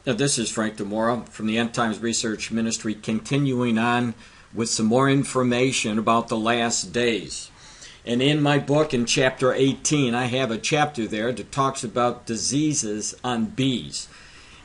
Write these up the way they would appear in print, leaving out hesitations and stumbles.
This is Frank DiMora from the End Times Research Ministry, continuing on with some more information about the last days. And in my book, in chapter 18, I have a chapter there that talks about diseases on bees.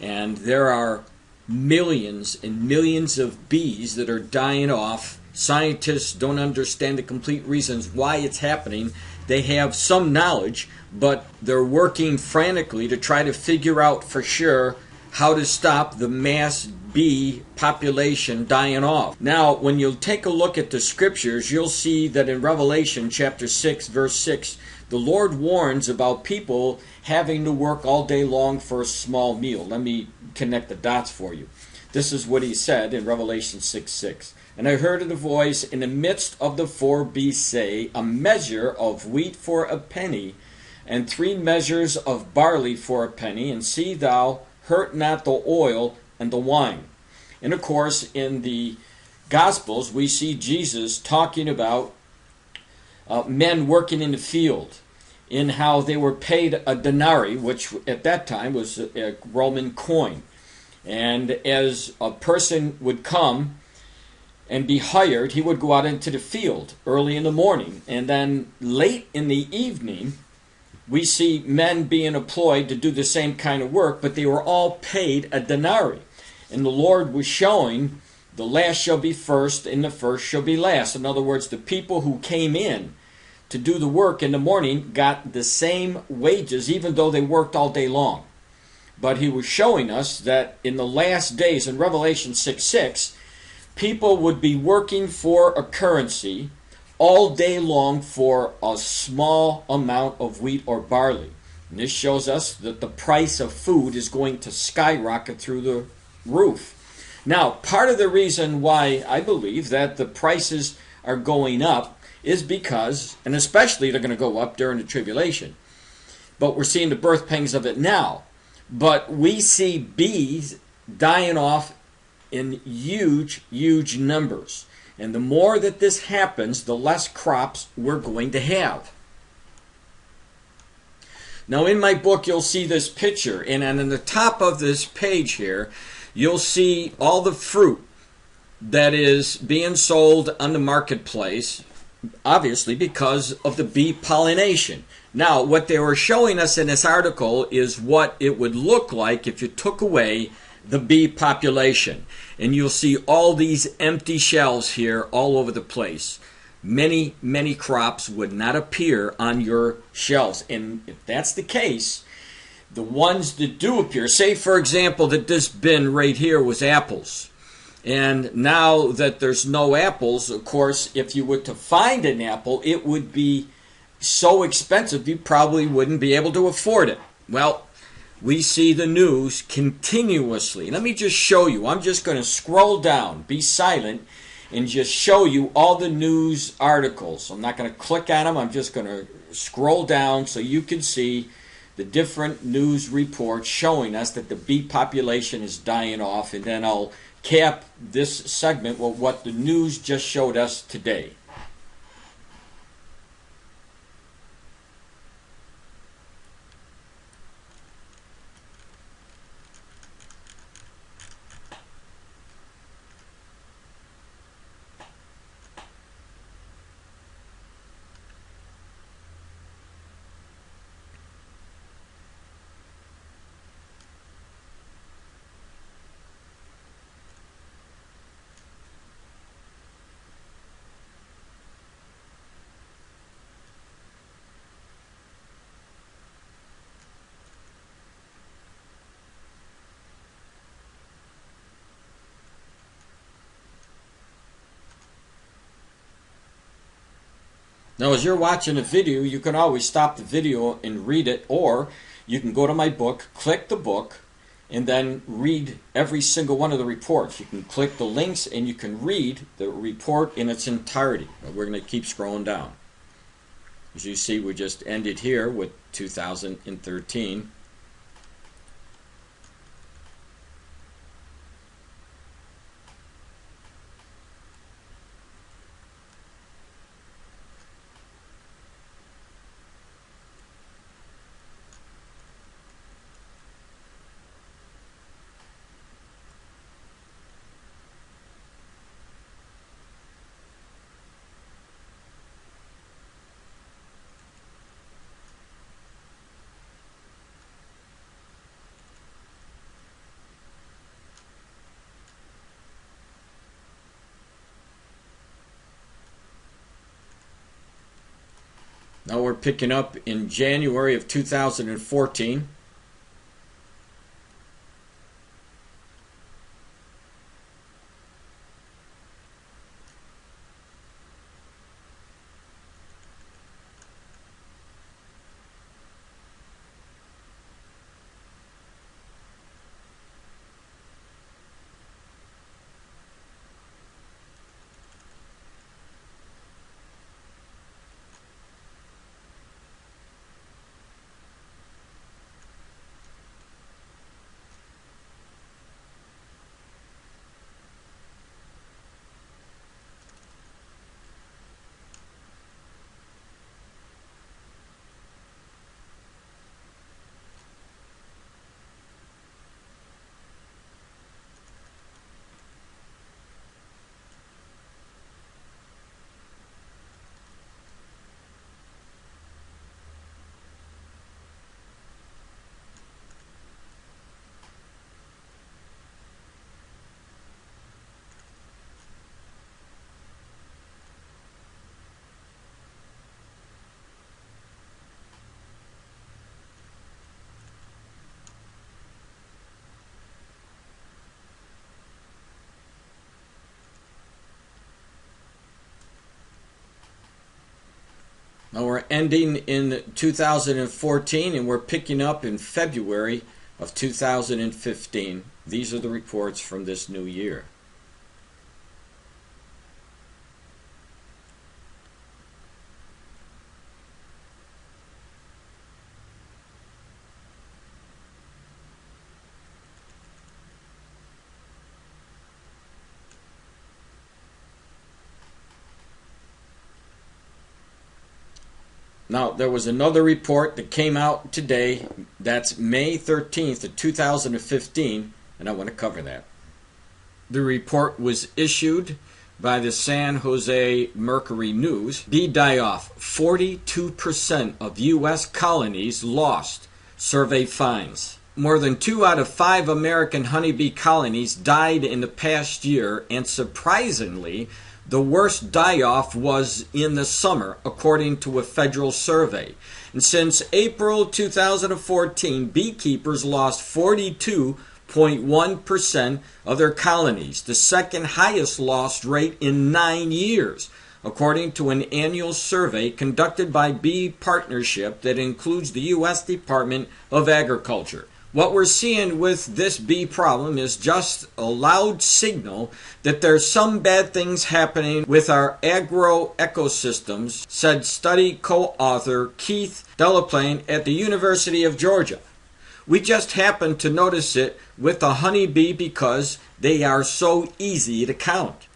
And there are millions and millions of bees that are dying off. Scientists don't understand the complete reasons why it's happening. They have some knowledge, but they're working frantically to try to figure out for sure how to stop the mass bee population dying off. Now, when you take a look at the scriptures, you'll see that in Revelation chapter 6, verse 6, the Lord warns about people having to work all day long for a small meal. Let me connect the dots for you. This is what he said in Revelation 6:6. And I heard a voice in the midst of the four beasts say, a measure of wheat for a penny, and 3 measures of barley for a penny, and see thou hurt not the oil and the wine. And of course, in the Gospels, we see Jesus talking about men working in the field, in how they were paid a denarii, which at that time was a Roman coin. And as a person would come and be hired, he would go out into the field early in the morning. And then late in the evening, we see men being employed to do the same kind of work, but they were all paid a denarii. And the Lord was showing, the last shall be first, and the first shall be last. In other words, the people who came in to do the work in the morning got the same wages, even though they worked all day long. But he was showing us that in the last days, in Revelation 6:6, people would be working for a currency all day long for a small amount of wheat or barley. And this shows us that the price of food is going to skyrocket through the roof. Now, part of the reason why I believe that the prices are going up is because, and especially they're going to go up during the tribulation, but we're seeing the birth pangs of it now. But we see bees dying off in huge, huge numbers. And the more that this happens, the less crops we're going to have. Now in my book, you'll see this picture. And on the top of this page here, you'll see all the fruit that is being sold on the marketplace, obviously because of the bee pollination. Now, what they were showing us in this article is what it would look like if you took away the bee population. And you'll see all these empty shelves here all over the place. Many, many crops would not appear on your shelves. And if that's the case, the ones that do appear, say for example that this bin right here was apples. And now that there's no apples, of course, if you were to find an apple, it would be so expensive you probably wouldn't be able to afford it. Well, we see the news continuously. Let me just show you. I'm just going to scroll down, be silent, and just show you all the news articles. I'm not going to click on them. I'm just going to scroll down so you can see the different news reports showing us that the bee population is dying off. And then I'll cap this segment with what the news just showed us today. Now, as you're watching a video, you can always stop the video and read it, or you can go to my book, click the book, and then read every single one of the reports. You can click the links and you can read the report in its entirety. We're going to keep scrolling down. As you see, we just ended here with 2013. Now we're picking up in January of 2014. Now we're ending in 2014 and we're picking up in February of 2015. These are the reports from this new year. Now, there was another report that came out today. That's May 13th of 2015, and I want to cover that. The report was issued by the San Jose Mercury News. Bee die-off, 42% of U.S. colonies lost, survey finds. More than 2 out of 5 American honeybee colonies died in the past year, and surprisingly, the worst die-off was in the summer, according to a federal survey. And since April 2014, beekeepers lost 42.1% of their colonies, the second highest loss rate in 9 years, according to an annual survey conducted by Bee Partnership that includes the U.S. Department of Agriculture. What we're seeing with this bee problem is just a loud signal that there's some bad things happening with our agro-ecosystems, said study co-author Keith Delaplane at the University of Georgia. We just happen to notice it with the honeybee because they are so easy to count.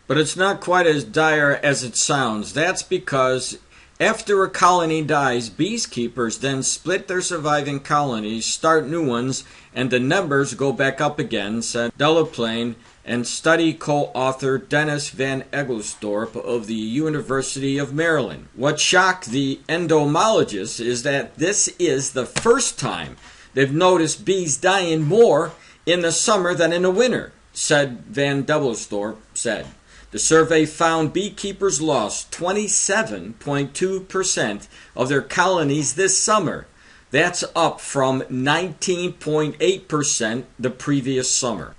But it's not quite as dire as it sounds. That's because after a colony dies, beekeepers then split their surviving colonies, start new ones, and the numbers go back up again, said Delaplane and study co-author Dennis Van Egelstorp of the University of Maryland. What shocked the entomologists is that this is the first time they've noticed bees dying more in the summer than in the winter, said Van Egelstorp said. The survey found beekeepers lost 27.2% of their colonies this summer. That's up from 19.8% the previous summer.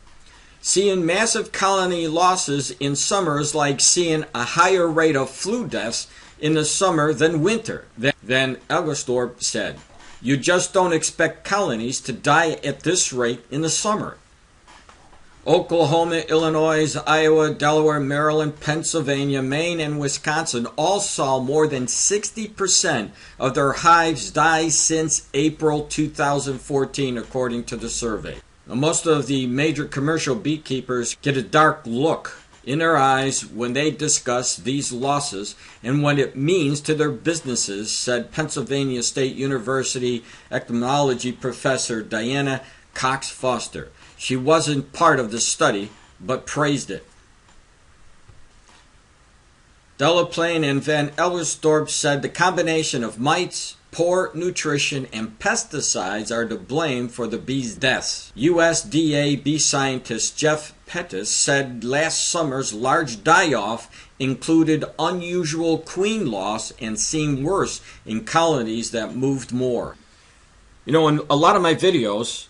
Seeing massive colony losses in summer is like seeing a higher rate of flu deaths in the summer than winter, Van Egelstorp said. You just don't expect colonies to die at this rate in the summer. Oklahoma, Illinois, Iowa, Delaware, Maryland, Pennsylvania, Maine, and Wisconsin all saw more than 60% of their hives die since April 2014, according to the survey. Now, most of the major commercial beekeepers get a dark look in their eyes when they discuss these losses and what it means to their businesses, said Pennsylvania State University entomology professor Diana Cox Foster. She wasn't part of the study, but praised it. Delaplane and Van Egelstorp said the combination of mites, poor nutrition and pesticides are to blame for the bees' deaths. USDA bee scientist Jeff Pettis said last summer's large die-off included unusual queen loss and seemed worse in colonies that moved more. You know, in a lot of my videos,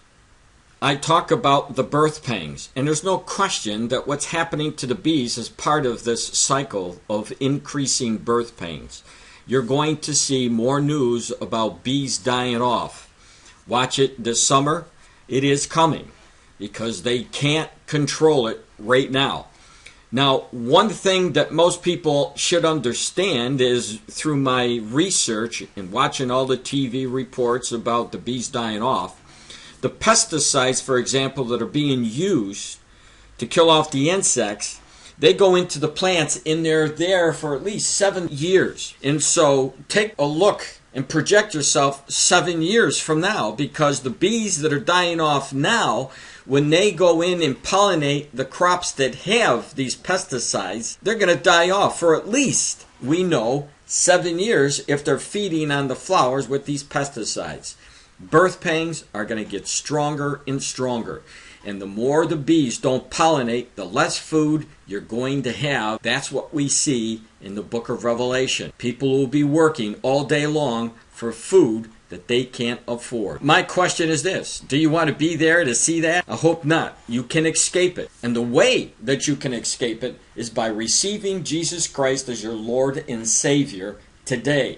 I talk about the birth pangs, and there's no question that what's happening to the bees is part of this cycle of increasing birth pangs. You're going to see more news about bees dying off. Watch it this summer. It is coming because they can't control it right now. Now, one thing that most people should understand is through my research and watching all the TV reports about the bees dying off, the pesticides, for example, that are being used to kill off the insects, they go into the plants and they're there for at least 7 years. And so take a look and project yourself 7 years from now, because the bees that are dying off now, when they go in and pollinate the crops that have these pesticides, they're going to die off for at least, we know, 7 years if they're feeding on the flowers with these pesticides. Birth pangs are going to get stronger and stronger. And the more the bees don't pollinate, the less food you're going to have. That's what we see in the book of Revelation. People will be working all day long for food that they can't afford. My question is this: do you want to be there to see that? I hope not. You can escape it. And the way that you can escape it is by receiving Jesus Christ as your Lord and Savior today.